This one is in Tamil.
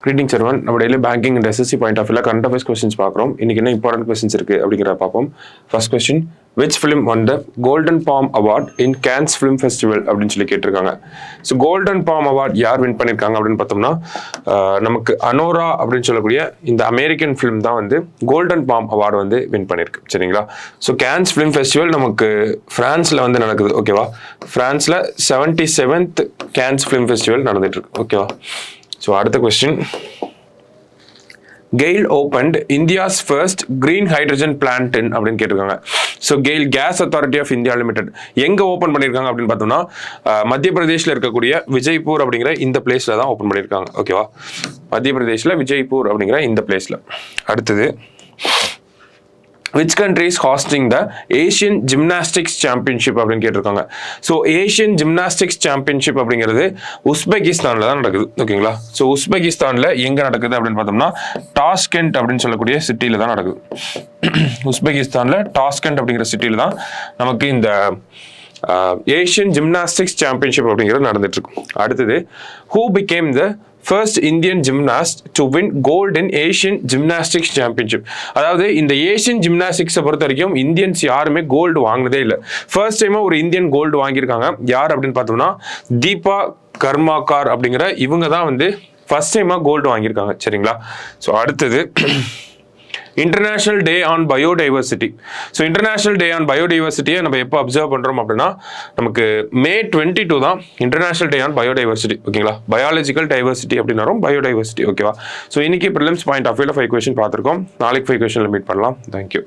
Greetings everyone. நம்ம daily banking and SSC point of வியூல கரண்ட் அஃபேர்ஸ் கொஸ்டின்ஸ் பார்க்குறோம். இன்னைக்கு என்ன இம்பார்ட்டன்ட் கொஸ்டின்ஸ் இருக்கு அப்படிங்கிறத பார்ப்போம். First question, which film won the golden palm award in Cannes film festival அப்படின்னு சொல்லி கேட்டிருக்காங்க. ஸோ கோல்டன் பாம் அவார்ட் யார் வின் பண்ணியிருக்காங்க அப்படின்னு பார்த்தோம்னா நமக்கு அனோரா அப்படின்னு சொல்லக்கூடிய இந்த அமெரிக்கன் ஃபிலிம் தான் வந்து கோல்டன் பாம் அவார்டு வந்து வின் பண்ணியிருக்கு. சரிங்களா? ஸோ கேன்ஸ் ஃபிலிம் ஃபெஸ்டிவல் நமக்கு ஃப்ரான்ஸில் வந்து நடக்குது. ஓகேவா? ஃப்ரான்ஸில் 77th கேன்ஸ் ஃபிலிம் ஃபெஸ்டிவல் நடந்துட்டு இருக்கு. ஓகேவா? ஸோ அடுத்த question, GAIL opened India's first green hydrogen plant அப்படின்னு கேட்டிருக்காங்க. So GAIL gas authority of India limited எங்கே ஓப்பன் பண்ணியிருக்காங்க அப்படின்னு பார்த்தோம்னா மத்திய பிரதேஷில் இருக்கக்கூடிய விஜய்பூர் அப்படிங்கிற இந்த பிளேஸில் தான் ஓப்பன் பண்ணியிருக்காங்க. ஓகேவா? மத்திய பிரதேஷில் விஜய்பூர் அப்படிங்கிற இந்த பிளேஸில். அடுத்தது, which country is hosting the Asian Gymnastics Championship அப்படின்னு கேட்டிருக்காங்க. ஸோ ஏஷியன் ஜிம்னாஸ்டிக்ஸ் சாம்பியன்ஷிப் அப்படிங்கிறது உஸ்பெகிஸ்தானில் தான் நடக்குது. ஓகேங்களா? ஸோ உஸ்பெகிஸ்தானில் எங்கே நடக்குது அப்படின்னு பார்த்தோம்னா டாஸ்கெண்ட் அப்படின்னு சொல்லக்கூடிய சிட்டியில் தான் நடக்குது. உஸ்பெகிஸ்தானில் டாஸ்கெண்ட் அப்படிங்கிற சிட்டியில் தான் நமக்கு இந்த ஏஷியன் ஜிம்னாஸ்டிக்ஸ் சாம்பியன்ஷிப் அப்படிங்கிறது நடந்துட்டு இருக்கு. அடுத்தது, who became the first Indian gymnast to win gold in Asian gymnastics championship. அதாவது இந்த ஏஷியன் ஜிம்னாஸ்டிக்ஸை பொறுத்த வரைக்கும் இந்தியன்ஸ் யாருமே கோல்டு வாங்கினதே இல்லை. ஃபர்ஸ்ட் டைமாக ஒரு இந்தியன் கோல்டு வாங்கியிருக்காங்க. யார் அப்படின்னு பார்த்தோம்னா தீபா கர்மாக்கார் அப்படிங்கிற இவங்க தான் வந்து ஃபர்ஸ்ட் டைமாக கோல்டு வாங்கியிருக்காங்க. சரிங்களா? ஸோ அடுத்தது, international day on biodiversity. So international day on பயோடைவர்சிட்டியை நம்ம எப்போ அப்சர்வ் பண்ணுறோம் அப்படின்னா நமக்கு May 22 தான் இன்டர்நேஷனல் டே ஆன் பயோடைவர்சிட்டி. ஓகேங்களா? பயாலஜிக்கல் டைவர்சிட்டி அப்படின்னாலும் பயோடைவர்சிட்டி. ஓகேவா? ஸோ இன்னைக்கு ப்ரிலிம்ஸ் பாயிண்ட் ஆஃப் வியூல 5 கொஸ்டின் பார்த்துருக்கோம். நாளைக்கு 5 கொஸ்டின்ல மீட் பண்ணலாம். தேங்க்யூ.